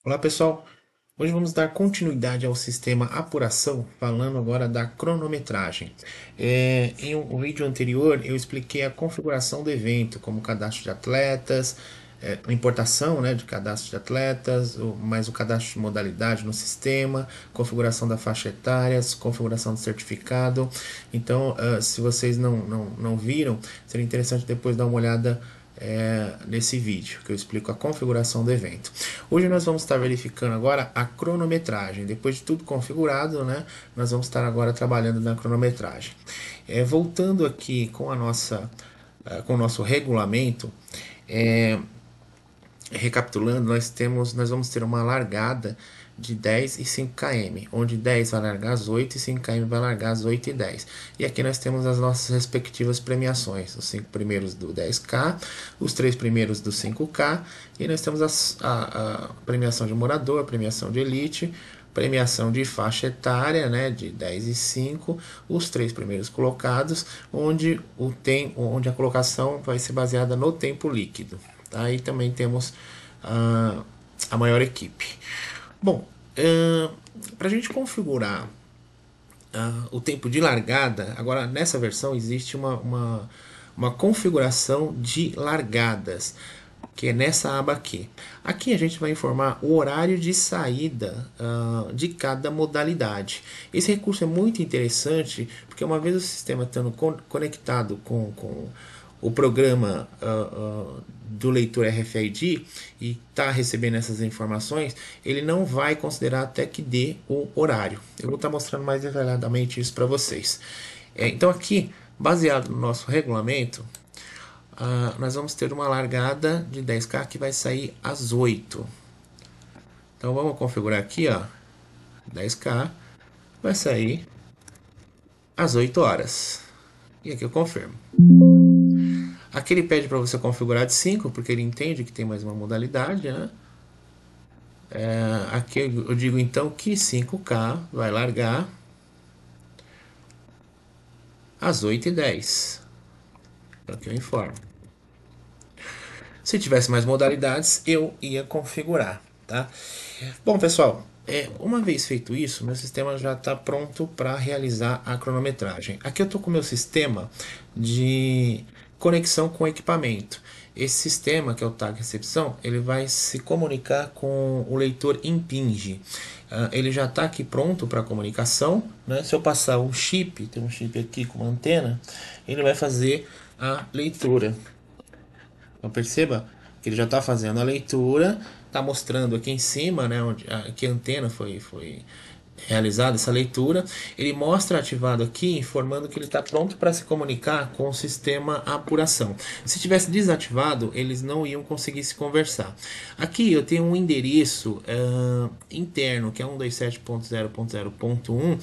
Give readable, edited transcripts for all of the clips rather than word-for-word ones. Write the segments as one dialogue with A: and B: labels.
A: Olá pessoal, hoje vamos dar continuidade ao sistema apuração, falando agora da cronometragem. Em um vídeo anterior eu expliquei a configuração do evento, como cadastro de atletas, importação, né, de cadastro de atletas, mais o cadastro de modalidade no sistema, configuração da faixa etária, configuração do certificado. Então, se vocês não viram, seria interessante depois dar uma olhada nesse vídeo, que eu explico a configuração do evento. Hoje nós vamos estar verificando agora a cronometragem. Depois de tudo configurado, né, nós vamos estar agora trabalhando na cronometragem. Voltando aqui com com o nosso regulamento, recapitulando, nós vamos ter uma largada de 10 e 5 km, onde 10 vai largar às 8 e 5 km vai largar às 8 e 10. E aqui nós temos as nossas respectivas premiações, os 5 primeiros do 10K, os 3 primeiros do 5K, e nós temos a premiação de morador, a premiação de elite, premiação de faixa etária, né, de 10 e 5, os 3 primeiros colocados, onde a colocação vai ser baseada no tempo líquido. Aí também temos a maior equipe. Bom, para a gente configurar o tempo de largada, agora nessa versão existe uma configuração de largadas, que é nessa aba aqui. Aqui a gente vai informar o horário de saída de cada modalidade. Esse recurso é muito interessante, porque uma vez o sistema estando conectado com o programa do leitor RFID e está recebendo essas informações, ele não vai considerar até que dê o horário. Eu vou estar mostrando mais detalhadamente isso para vocês. Então aqui, baseado no nosso regulamento, nós vamos ter uma largada de 10K que vai sair às 8. Então vamos configurar aqui, ó, 10K vai sair às 8 horas. E aqui eu confirmo. Aqui ele pede para você configurar de 5, porque ele entende que tem mais uma modalidade, né? Aqui eu digo então que 5K vai largar às 8h10. Aqui eu informo. Se tivesse mais modalidades, eu ia configurar, tá? Bom, pessoal, uma vez feito isso, meu sistema já está pronto para realizar a cronometragem. Aqui eu estou com o meu sistema de conexão com equipamento. Esse sistema, que é o tag recepção, ele vai se comunicar com o leitor Impinj. Ele já está aqui pronto para comunicação, né? Se eu passar um chip, tem um chip aqui com uma antena, ele vai fazer a leitura. Então perceba que ele já está fazendo a leitura, está mostrando aqui em cima, né, onde que a antena foi realizada essa leitura. Ele mostra ativado aqui, informando que ele está pronto para se comunicar com o sistema apuração. Se tivesse desativado, eles não iam conseguir se conversar. Aqui eu tenho um endereço interno, que é 127.0.0.1,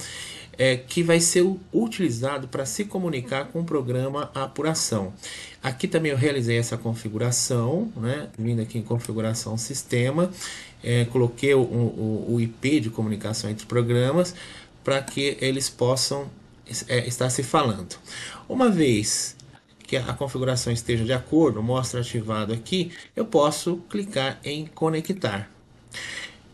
A: que vai ser utilizado para se comunicar com o programa apuração. Aqui também eu realizei essa configuração, né? Vindo aqui em configuração sistema, coloquei o IP de comunicação entre programas para que eles possam estar se falando. Uma vez que a configuração esteja de acordo, mostra ativado aqui, eu posso clicar em conectar.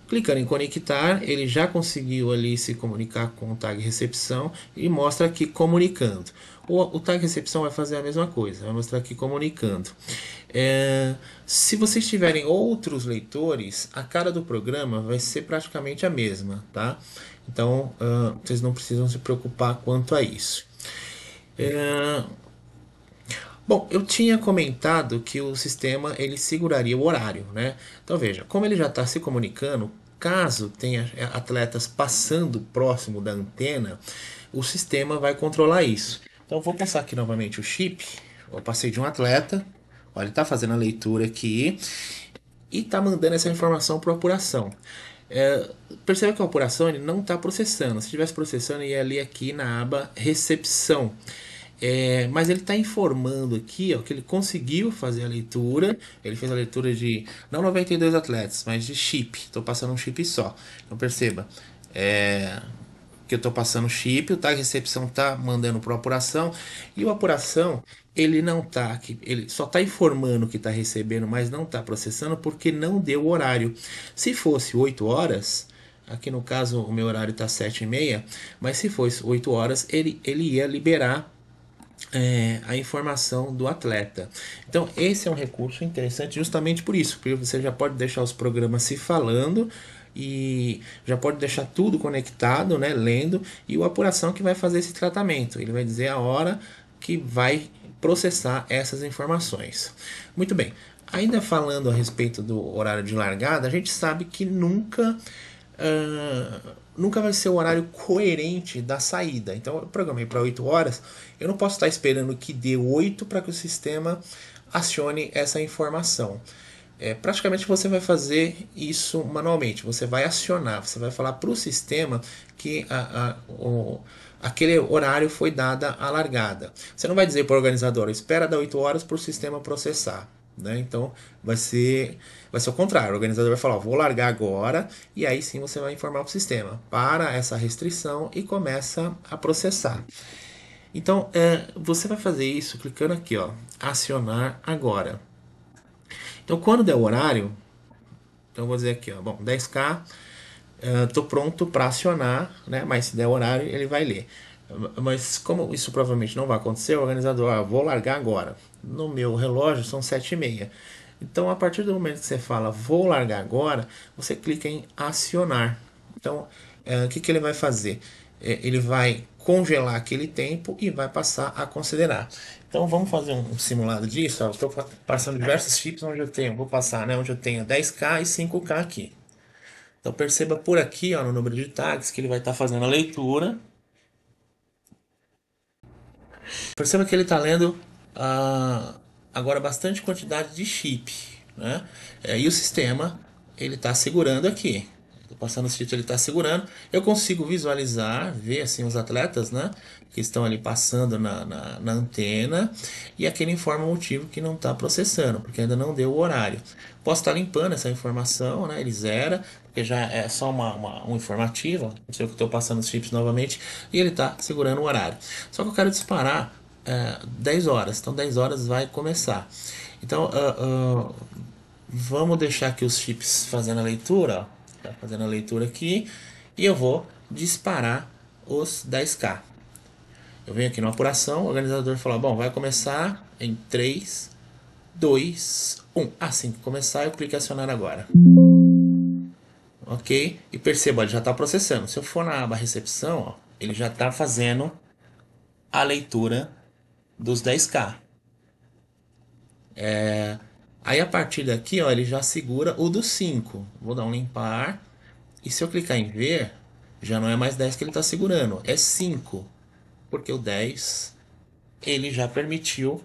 A: Clicando em conectar, ele já conseguiu ali se comunicar com o tag recepção e mostra aqui comunicando. O tag recepção vai fazer a mesma coisa, vai mostrar aqui comunicando. Se vocês tiverem outros leitores, a cara do programa vai ser praticamente a mesma, tá? Então, vocês não precisam se preocupar quanto a isso. Bom, eu tinha comentado que o sistema ele seguraria o horário, né? Então veja, como ele já está se comunicando, caso tenha atletas passando próximo da antena, o sistema vai controlar isso. Então vou passar aqui novamente o chip. Eu passei de um atleta, olha, ele está fazendo a leitura aqui e está mandando essa informação para a apuração. Perceba que a apuração ele não está processando. Se estivesse processando, ia ali aqui na aba recepção. Mas ele está informando aqui, ó, que ele conseguiu fazer a leitura. Ele fez a leitura de não 92 atletas, mas de chip. Estou passando um chip só. Então perceba que eu estou passando chip, o tag recepção está mandando para a apuração, e o apuração ele não tá aqui, ele só está informando que está recebendo, mas não está processando porque não deu horário. Se fosse 8 horas, aqui no caso o meu horário está 7h30, mas se fosse 8 horas, ele ia liberar a informação do atleta. Então, esse é um recurso interessante justamente por isso, porque você já pode deixar os programas se falando e já pode deixar tudo conectado, né, lendo, e o apuração que vai fazer esse tratamento. Ele vai dizer a hora que vai processar essas informações. Muito bem. Ainda falando a respeito do horário de largada, a gente sabe que nunca vai ser o horário coerente da saída. Então eu programei para 8 horas, eu não posso estar esperando que dê 8 para que o sistema acione essa informação. Praticamente você vai fazer isso manualmente, você vai acionar, você vai falar para o sistema que aquele horário foi dada a largada. Você não vai dizer para o organizador, espera dar 8 horas para o sistema processar. Né? Então vai ser o contrário. O organizador vai falar: ó, vou largar agora, e aí sim você vai informar para o sistema para essa restrição e começa a processar. Então você vai fazer isso clicando aqui, ó, acionar agora. Então quando der o horário, então eu vou dizer aqui, ó, bom, 10K, estou pronto para acionar, né? Mas se der o horário ele vai ler. Mas como isso provavelmente não vai acontecer, o organizador, vou largar agora. No meu relógio são 7h30. Então, a partir do momento que você fala vou largar agora, você clica em acionar. Então, o que ele vai fazer? Ele vai congelar aquele tempo e vai passar a considerar. Então, vamos fazer um simulado disso. Estou passando diversos chips onde eu tenho, vou passar, né, onde eu tenho 10K e 5K aqui. Então, perceba por aqui, ó, no número de tags, que ele vai estar fazendo a leitura. Perceba que ele está lendo agora bastante quantidade de chip, né? E o sistema ele está segurando aqui. Tô passando os chips, ele está segurando. Eu consigo visualizar, ver assim os atletas, né? Que estão ali passando na antena, e aquele informa o motivo que não está processando, porque ainda não deu o horário. Posso estar limpando essa informação, né? Ele zera, porque já é só um informativo. Não sei o que estou passando os chips novamente, e ele está segurando o horário. Só que eu quero disparar 10 horas, então 10 horas vai começar. Então vamos deixar aqui os chips fazendo a leitura, ó. Tá fazendo a leitura aqui, e eu vou disparar os 10K. Eu venho aqui no apuração, o organizador fala: bom, vai começar em 3, 2, 1. Assim que começar, eu clico em acionar agora. Ok? E perceba, ele já está processando. Se eu for na aba recepção, ó, ele já está fazendo a leitura dos 10K. Aí a partir daqui, ó, ele já segura o do 5. Vou dar um limpar. E se eu clicar em ver, já não é mais 10 que ele está segurando, é 5. Porque o 10 ele já permitiu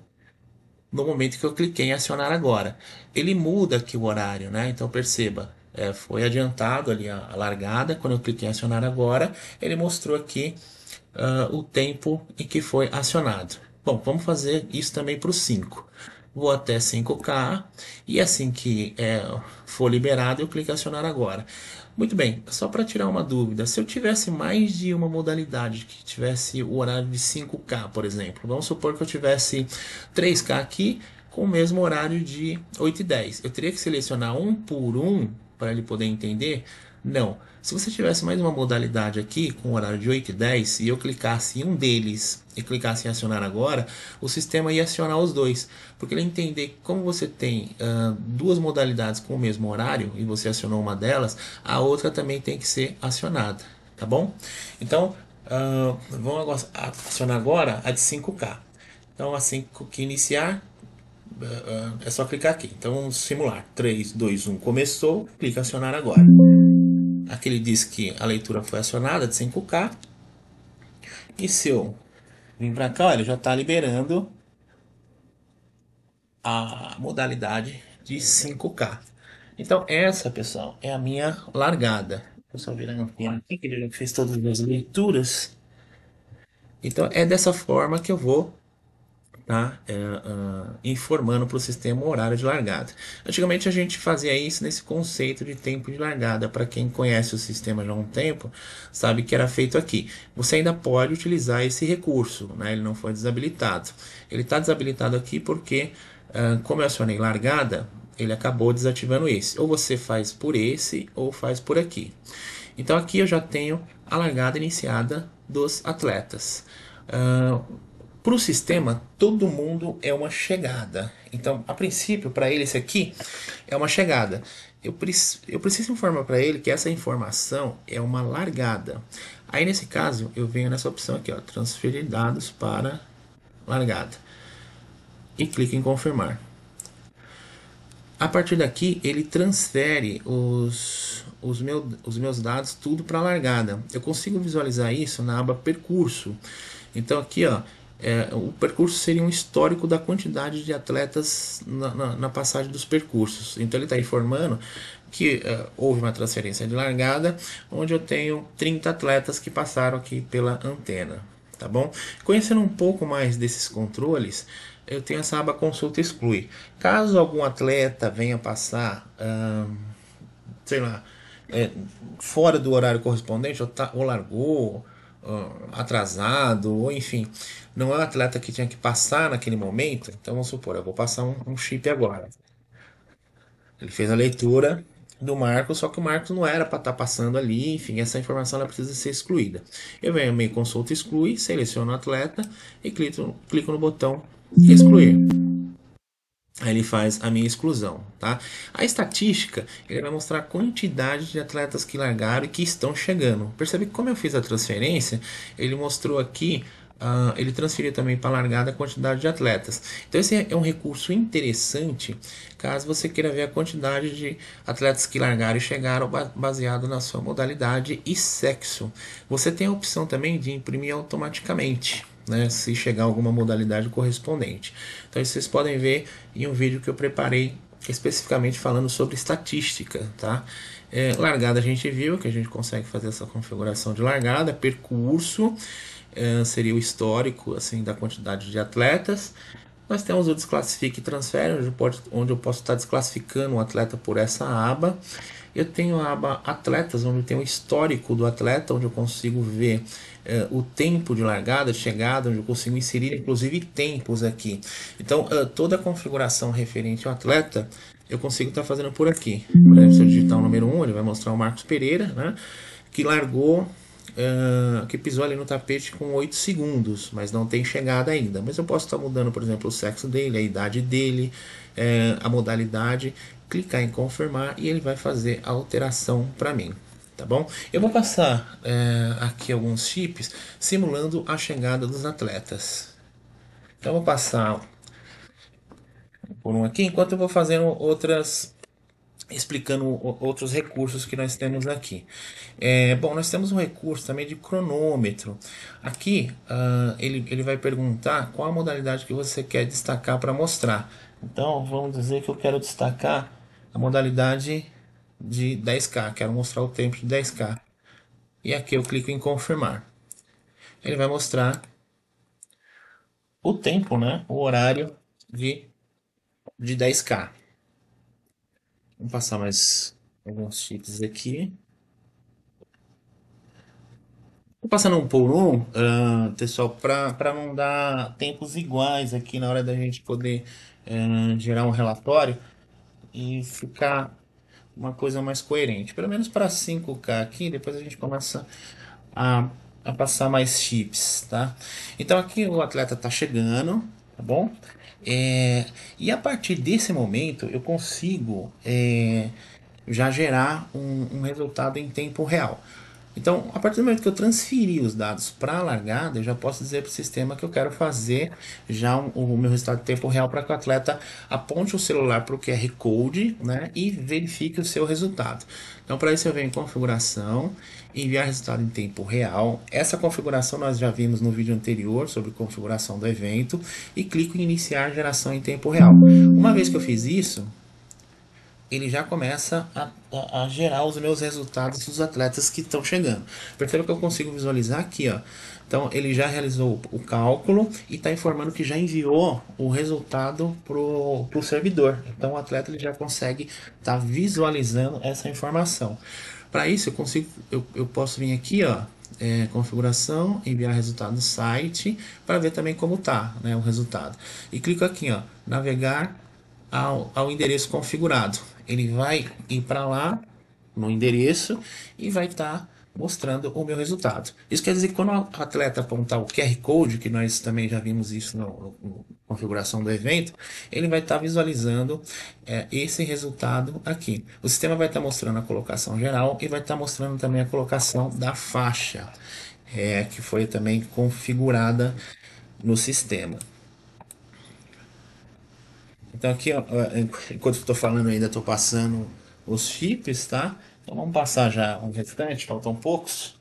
A: no momento que eu cliquei em acionar agora. Ele muda aqui o horário, né? Então perceba, foi adiantado ali a largada. Quando eu cliquei em acionar agora, ele mostrou aqui o tempo em que foi acionado. Bom, vamos fazer isso também para o 5. Vou até 5K e assim que for liberado, eu clico em acionar agora. Muito bem, só para tirar uma dúvida, se eu tivesse mais de uma modalidade que tivesse o horário de 5K, por exemplo, vamos supor que eu tivesse 3K aqui com o mesmo horário de 8 e 10, eu teria que selecionar um por um para ele poder entender? Não. Se você tivesse mais uma modalidade aqui com horário de 8 e 10 e eu clicasse em um deles e clicasse em acionar agora, o sistema ia acionar os dois, porque ele entender que como você tem duas modalidades com o mesmo horário e você acionou uma delas, a outra também tem que ser acionada, tá bom? Então, vamos acionar agora a de 5K. Então, assim que iniciar, é só clicar aqui. Então, vamos simular. 3, 2, 1, começou, clica em acionar agora. Aqui ele diz que a leitura foi acionada de 5K. E se eu vir para cá, ele já está liberando a modalidade de 5K. Então essa, pessoal, é a minha largada. Eu só virar aqui que ele já fez todas as leituras. Então é dessa forma que eu vou tá? Informando para o sistema o horário de largada. Antigamente a gente fazia isso nesse conceito de tempo de largada. Para quem conhece o sistema já há um tempo, sabe que era feito aqui. Você ainda pode utilizar esse recurso, né? Ele não foi desabilitado. Ele está desabilitado aqui porque, como eu acionei largada, ele acabou desativando esse. Ou você faz por esse, ou faz por aqui. Então aqui eu já tenho a largada iniciada dos atletas. Para o sistema, todo mundo é uma chegada. Então, a princípio, para ele, esse aqui é uma chegada. Eu preciso informar para ele que essa informação é uma largada. Aí, nesse caso, eu venho nessa opção aqui, ó, transferir dados para largada. E clico em confirmar. A partir daqui, ele transfere os meus dados tudo para a largada. Eu consigo visualizar isso na aba percurso. Então aqui, ó, o percurso seria um histórico da quantidade de atletas na passagem dos percursos. Então ele está informando que houve uma transferência de largada, onde eu tenho 30 atletas que passaram aqui pela antena. Tá bom? Conhecendo um pouco mais desses controles, eu tenho essa aba consulta exclui. Caso algum atleta venha passar, sei lá, fora do horário correspondente, ou largou, atrasado, ou enfim, não é o atleta que tinha que passar naquele momento, então vamos supor, eu vou passar um chip agora. Ele fez a leitura do Marcos, só que o Marcos não era para estar passando ali, enfim, essa informação ela precisa ser excluída. Eu venho meio consulta exclui, seleciono o atleta e clico no botão excluir. Aí ele faz a minha exclusão, tá? A estatística, ele vai mostrar a quantidade de atletas que largaram e que estão chegando. Percebe que como eu fiz a transferência, ele mostrou aqui, ele transferiu também para a largada a quantidade de atletas. Então esse é um recurso interessante, caso você queira ver a quantidade de atletas que largaram e chegaram baseado na sua modalidade e sexo. Você tem a opção também de imprimir automaticamente, né, se chegar alguma modalidade correspondente. Então vocês podem ver em um vídeo que eu preparei especificamente falando sobre estatística, tá? Largada a gente viu que a gente consegue fazer essa configuração de largada, percurso seria o histórico assim da quantidade de atletas. Nós temos o desclassifique e transfere, onde eu posso estar desclassificando um atleta por essa aba. Eu tenho a aba atletas, onde eu tenho o histórico do atleta, onde eu consigo ver o tempo de largada, de chegada, onde eu consigo inserir inclusive tempos aqui. Então toda a configuração referente ao atleta eu consigo estar fazendo por aqui. Por exemplo, se eu digitar o número 1, ele vai mostrar o Marcos Pereira, né, que largou, que pisou ali no tapete com 8 segundos, mas não tem chegada ainda. Mas eu posso estar mudando, por exemplo, o sexo dele, a idade dele, a modalidade, clicar em confirmar e ele vai fazer a alteração para mim. Tá bom? Eu vou passar aqui alguns chips simulando a chegada dos atletas. Então eu vou passar por um aqui, enquanto eu vou fazendo outras, explicando outros recursos que nós temos aqui. Bom, nós temos um recurso também de cronômetro. Aqui ele vai perguntar qual a modalidade que você quer destacar para mostrar. Então vamos dizer que eu quero destacar a modalidade de 10K, quero mostrar o tempo de 10K. E aqui eu clico em confirmar. Ele vai mostrar o tempo, né? O horário de 10K. Vamos passar mais alguns chips aqui. Vou passando um por um, pessoal, para não dar tempos iguais aqui na hora da gente poder gerar um relatório e ficar uma coisa mais coerente. Pelo menos para 5K aqui, depois a gente começa a, a passar mais chips, tá? Então aqui o atleta está chegando, tá bom? E a partir desse momento eu consigo já gerar um resultado em tempo real. Então, a partir do momento que eu transferi os dados para a largada, eu já posso dizer para o sistema que eu quero fazer já o meu resultado em tempo real para que o atleta aponte o celular para o QR Code, né, e verifique o seu resultado. Então, para isso eu venho em configuração, enviar resultado em tempo real. Essa configuração nós já vimos no vídeo anterior sobre configuração do evento e clico em iniciar geração em tempo real. Uma vez que eu fiz isso, ele já começa a gerar os meus resultados dos atletas que estão chegando. Perceba que eu consigo visualizar aqui, ó. Então ele já realizou o cálculo e está informando que já enviou o resultado pro servidor. Então o atleta ele já consegue estar visualizando essa informação. Para isso eu posso vir aqui, ó, configuração, enviar resultado do site para ver também como tá, né, o resultado. E clico aqui, ó, navegar ao endereço configurado. Ele vai ir para lá no endereço e vai estar mostrando o meu resultado. Isso quer dizer que quando o atleta apontar o QR Code, que nós também já vimos isso na configuração do evento, ele vai estar visualizando esse resultado aqui. O sistema vai estar mostrando a colocação geral e vai estar mostrando também a colocação da faixa, que foi também configurada no sistema. Então aqui, ó, enquanto eu estou falando ainda, estou passando os chips, tá? Então vamos passar já um restante, faltam poucos.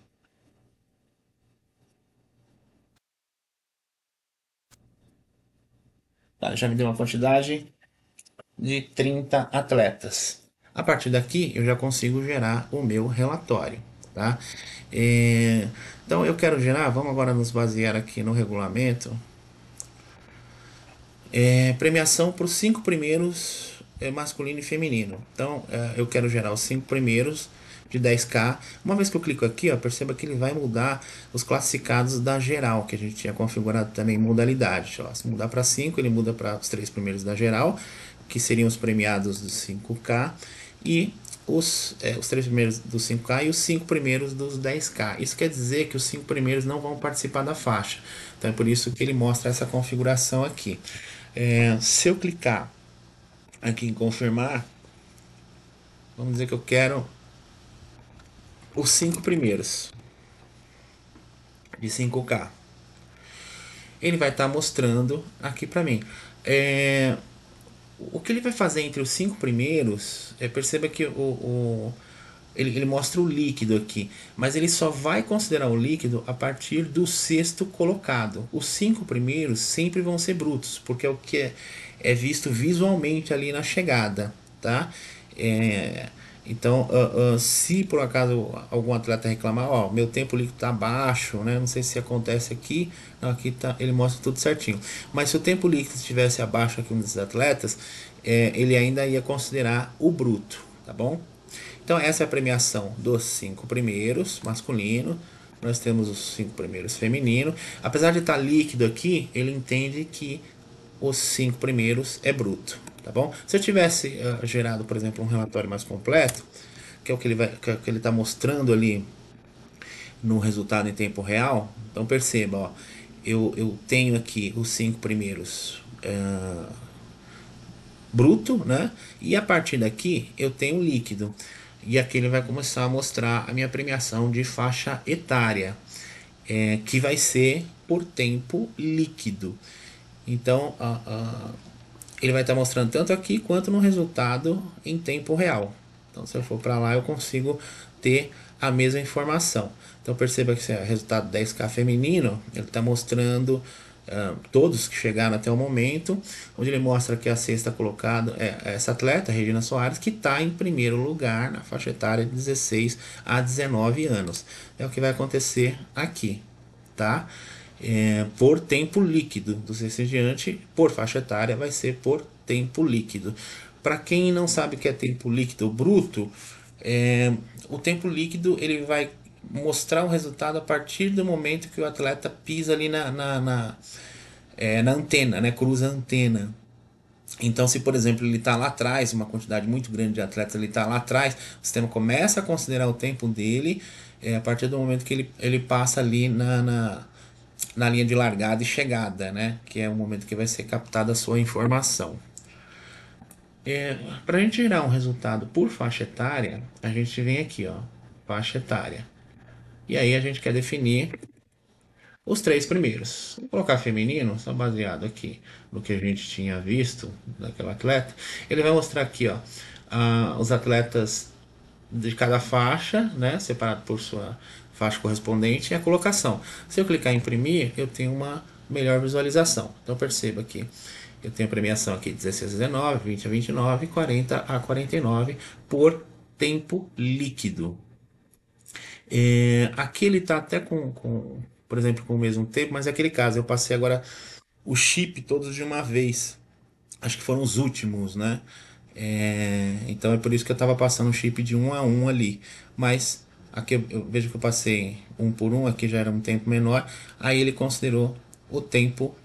A: Tá, já me deu uma quantidade de 30 atletas. A partir daqui eu já consigo gerar o meu relatório, tá? Então eu quero gerar, vamos agora nos basear aqui no regulamento. Premiação para os 5 primeiros masculino e feminino. Então eu quero gerar os 5 primeiros de 10K. Uma vez que eu clico aqui, ó, perceba que ele vai mudar os classificados da geral, que a gente tinha configurado também em modalidade. Ó, se mudar para 5, ele muda para os 3 primeiros da geral, que seriam os premiados dos 5K, e os 3 primeiros dos 5K e os 5 primeiros dos 10K. Isso quer dizer que os 5 primeiros não vão participar da faixa. Então é por isso que ele mostra essa configuração aqui. Se eu clicar aqui em confirmar, vamos dizer que eu quero os 5 primeiros de 5K. Ele vai estar mostrando aqui para mim. O que ele vai fazer entre os 5 primeiros, perceba que ele mostra o líquido aqui, mas ele só vai considerar o líquido a partir do sexto colocado. Os 5 primeiros sempre vão ser brutos, porque é o que é visto visualmente ali na chegada, tá? Então, se por acaso algum atleta reclamar, ó, meu tempo líquido está baixo, né? Não sei se acontece aqui, não, aqui tá, ele mostra tudo certinho. Mas se o tempo líquido estivesse abaixo aqui um desses atletas, ele ainda ia considerar o bruto, tá bom? Então essa é a premiação dos 5 primeiros, masculino. Nós temos os 5 primeiros feminino. Apesar de estar líquido aqui, ele entende que os 5 primeiros é bruto, tá bom? Se eu tivesse gerado, por exemplo, um relatório mais completo, que é o que ele está mostrando ali no resultado em tempo real, então perceba, ó, eu tenho aqui os 5 primeiros bruto, né? E a partir daqui eu tenho líquido. E aqui ele vai começar a mostrar a minha premiação de faixa etária, que vai ser por tempo líquido. Então ele vai estar mostrando tanto aqui quanto no resultado em tempo real. Então se eu for para lá eu consigo ter a mesma informação. Então perceba que esse é o resultado 10K feminino, ele está mostrando todos que chegaram até o momento, onde ele mostra que a sexta colocada é essa atleta, Regina Soares, que está em primeiro lugar na faixa etária de 16 a 19 anos. É o que vai acontecer aqui, tá? Por tempo líquido, do 6 em diante, por faixa etária, vai ser por tempo líquido. Para quem não sabe o que é tempo líquido bruto, o tempo líquido ele vai mostrar o resultado a partir do momento que o atleta pisa ali na antena, né? Cruza a antena. Então, se por exemplo ele está lá atrás, uma quantidade muito grande de atletas ele está lá atrás, o sistema começa a considerar o tempo dele a partir do momento que ele passa ali na linha de largada e chegada, né? Que é o momento que vai ser captada a sua informação. Para a gente gerar um resultado por faixa etária, a gente vem aqui, ó, faixa etária. E aí a gente quer definir os 3 primeiros. Vou colocar feminino, só baseado aqui no que a gente tinha visto daquele atleta. Ele vai mostrar aqui, ó, os atletas de cada faixa, né, separado por sua faixa correspondente, e a colocação. Se eu clicar em imprimir, eu tenho uma melhor visualização. Então perceba aqui, Eu tenho a premiação aqui 16 a 19, 20 a 29, 40 a 49 por tempo líquido. Aqui ele está até por exemplo, com o mesmo tempo, mas é aquele caso, eu passei agora o chip todos de uma vez. Acho que foram os últimos, né? Então é por isso que eu estava passando o chip de um a um ali. Mas aqui eu vejo que eu passei um por um, aqui já era um tempo menor. Aí ele considerou o tempo,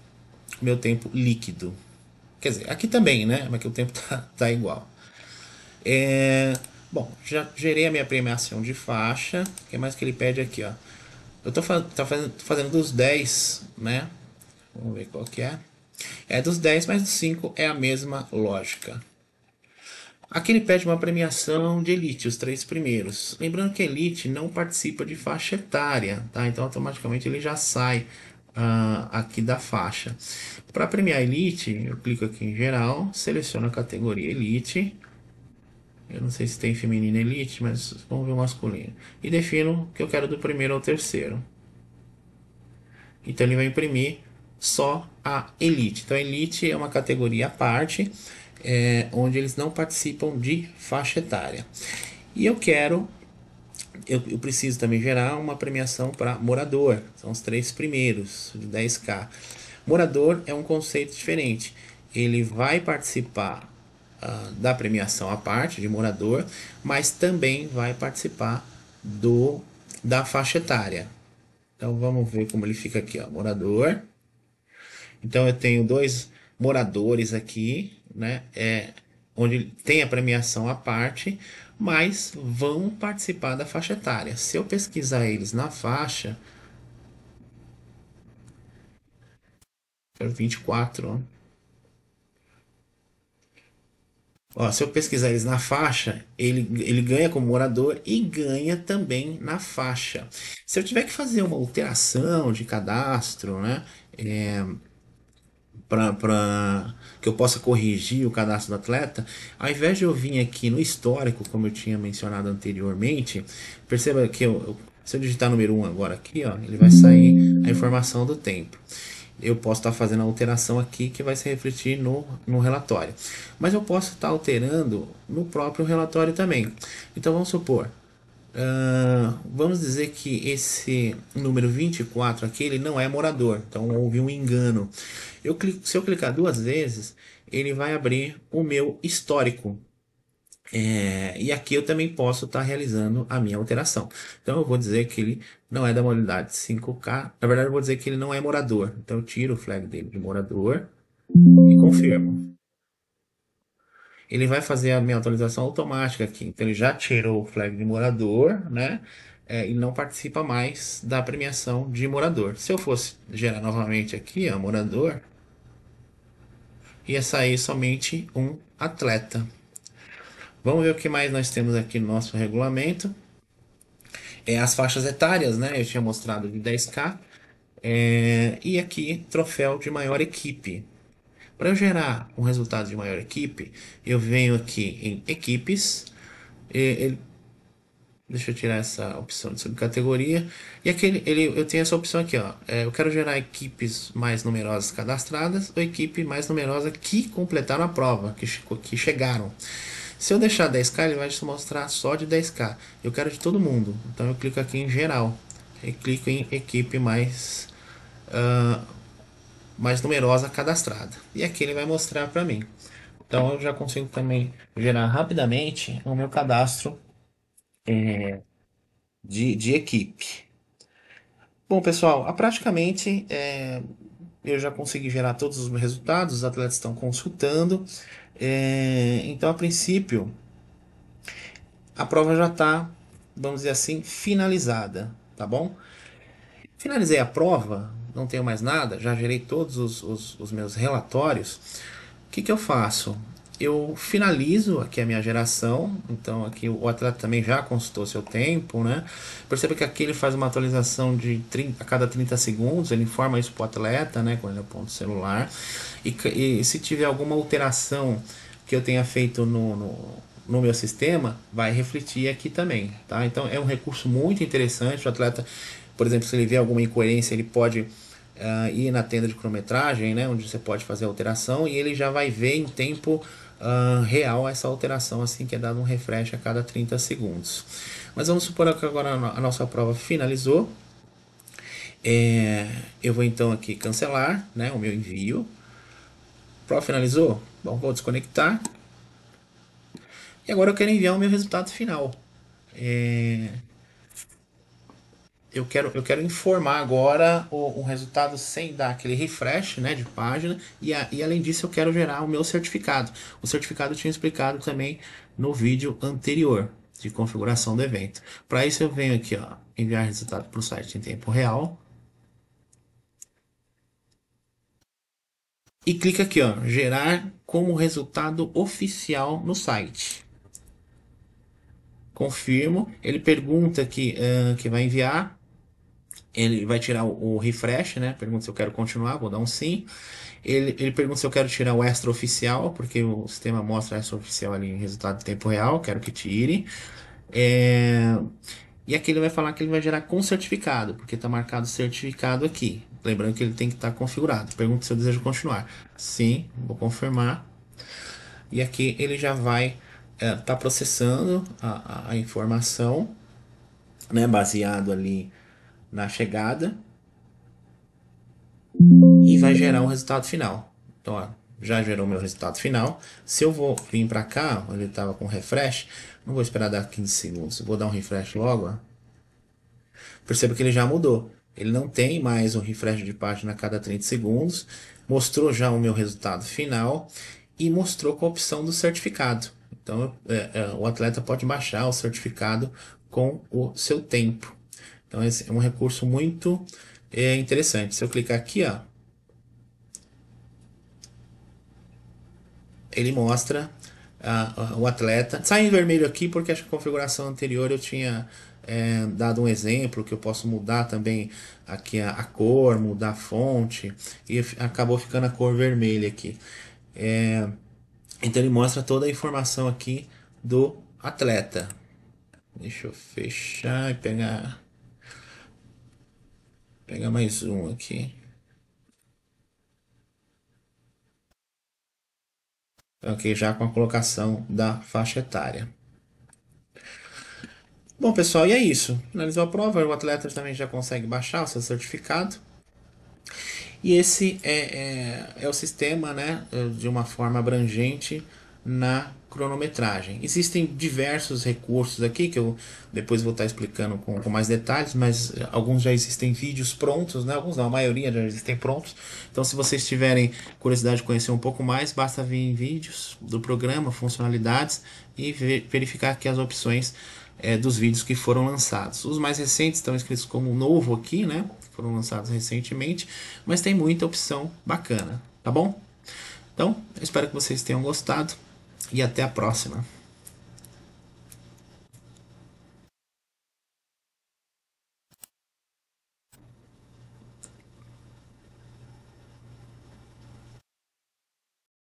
A: meu tempo líquido. Quer dizer, aqui também, né? Mas que o tempo tá igual. Bom, já gerei a minha premiação de faixa. O que mais que ele pede aqui, ó? Eu tô fazendo dos 10, né? Vamos ver qual que é. É dos 10, mas dos 5 é a mesma lógica. Aqui ele pede uma premiação de Elite, os três primeiros. Lembrando que Elite não participa de faixa etária, tá? Então automaticamente ele já sai aqui da faixa. Para premiar Elite, eu clico aqui em geral, seleciono a categoria Elite. Eu não sei se tem feminino Elite, mas vamos ver o masculino. E defino que eu quero do primeiro ao terceiro. Então ele vai imprimir só a Elite. Então a Elite é uma categoria à parte, onde eles não participam de faixa etária. E eu preciso também gerar uma premiação para morador. São os três primeiros, de 10k. Morador é um conceito diferente. Ele vai participar da premiação à parte de morador, mas também vai participar da faixa etária. Então vamos ver como ele fica aqui, ó, morador. Então eu tenho dois moradores aqui, né? Onde tem a premiação à parte, mas vão participar da faixa etária. Se eu pesquisar eles na faixa, 24, ó. Ó, se eu pesquisar eles na faixa, ele ganha como morador e ganha também na faixa. Se eu tiver que fazer uma alteração de cadastro, né? Para que eu possa corrigir o cadastro do atleta, ao invés de eu vir aqui no histórico, como eu tinha mencionado anteriormente, perceba que se eu digitar número 1 agora aqui, ó, ele vai sair a informação do tempo. Eu posso estar fazendo a alteração aqui que vai se refletir no relatório. Mas eu posso estar alterando no próprio relatório também. Então vamos supor, vamos dizer que esse número 24 aqui ele não é morador, então houve um engano. Se eu clicar duas vezes, ele vai abrir o meu histórico. E aqui eu também posso estar realizando a minha alteração. Então eu vou dizer que ele não é da modalidade 5K. Na verdade, eu vou dizer que ele não é morador. Então eu tiro o flag dele de morador e confirmo. Ele vai fazer a minha atualização automática aqui. Então ele já tirou o flag de morador, né? E não participa mais da premiação de morador. Se eu fosse gerar novamente aqui, ó, morador, ia sair somente um atleta. Vamos ver o que mais nós temos aqui no nosso regulamento. As faixas etárias, né? Eu tinha mostrado de 10k. E aqui, troféu de maior equipe. Para eu gerar um resultado de maior equipe, eu venho aqui em equipes. Deixa eu tirar essa opção de subcategoria. E aqui eu tenho essa opção aqui, ó. Eu quero gerar equipes mais numerosas cadastradas ou equipe mais numerosa que completaram a prova, que chegaram. Se eu deixar 10k, ele vai te mostrar só de 10k. Eu quero de todo mundo. Então eu clico aqui em geral. E clico em equipe mais numerosa cadastrada. E aqui ele vai mostrar para mim. Então eu já consigo também gerar rapidamente o meu cadastro de equipe. Bom, pessoal, praticamente eu já consegui gerar todos os resultados, os atletas estão consultando. Então, a princípio, a prova já está, vamos dizer assim, finalizada, tá bom? Finalizei a prova, não tenho mais nada, já gerei todos os meus relatórios. O que eu faço? Eu finalizo aqui a minha geração, então aqui o atleta também já consultou seu tempo, né? Perceba que aqui ele faz uma atualização de 30, a cada 30 segundos, ele informa isso para o atleta, né? Quando ele aponta o celular. E se tiver alguma alteração que eu tenha feito no meu sistema, vai refletir aqui também, tá? Então é um recurso muito interessante, o atleta, por exemplo, se ele vê alguma incoerência, ele pode ir na tenda de cronometragem, né, onde você pode fazer a alteração e ele já vai ver em tempo real essa alteração assim que é dado um refresh a cada 30 segundos. Mas vamos supor que agora a nossa prova finalizou. Eu vou então aqui cancelar, né, o meu envio. Prova finalizou? Bom, vou desconectar. E agora eu quero enviar o meu resultado final. Eu quero informar agora o resultado sem dar aquele refresh, né, de página. E além disso, eu quero gerar o meu certificado. O certificado eu tinha explicado também no vídeo anterior de configuração do evento. Para isso, eu venho aqui, ó, enviar resultado para o site em tempo real. E clica aqui, ó, gerar como resultado oficial no site. Confirmo. Ele pergunta que vai enviar. Ele vai tirar o refresh, né? Pergunta se eu quero continuar, vou dar um sim. Ele pergunta se eu quero tirar o extra oficial, porque o sistema mostra extra oficial ali em resultado de tempo real, quero que tire. E aqui ele vai falar que ele vai gerar com certificado, porque está marcado certificado aqui. Lembrando que ele tem que estar configurado. Pergunta se eu desejo continuar. Sim, vou confirmar. E aqui ele já vai estar processando a informação, né, baseado ali na chegada. E vai gerar um resultado final. Então, ó, já gerou meu resultado final. Se eu vou vir para cá, onde ele estava com refresh, não vou esperar dar 15 segundos, vou dar um refresh logo. Ó. Perceba que ele já mudou. Ele não tem mais um refresh de página a cada 30 segundos. Mostrou já o meu resultado final e mostrou com a opção do certificado. Então, o atleta pode baixar o certificado com o seu tempo. Então, esse é um recurso muito interessante. Se eu clicar aqui, ó, ele mostra o atleta. Sai em vermelho aqui porque acho que a configuração anterior eu tinha dado um exemplo que eu posso mudar também aqui a cor, mudar a fonte e acabou ficando a cor vermelha aqui. Então ele mostra toda a informação aqui do atleta. Deixa eu fechar e pegar mais um aqui. Ok, já com a colocação da faixa etária. Bom, pessoal, e é isso. Finalizou a prova, o atleta também já consegue baixar o seu certificado. E esse é o sistema, né, de uma forma abrangente na cronometragem. Existem diversos recursos aqui que eu depois vou estar explicando com mais detalhes, mas alguns já existem vídeos prontos, né? Alguns não, a maioria já existem prontos. Então, se vocês tiverem curiosidade de conhecer um pouco mais, basta vir em vídeos do programa, funcionalidades e verificar aqui as opções dos vídeos que foram lançados. Os mais recentes estão escritos como novo aqui, né? Foram lançados recentemente, mas tem muita opção bacana, tá bom? Então, eu espero que vocês tenham gostado e até a próxima.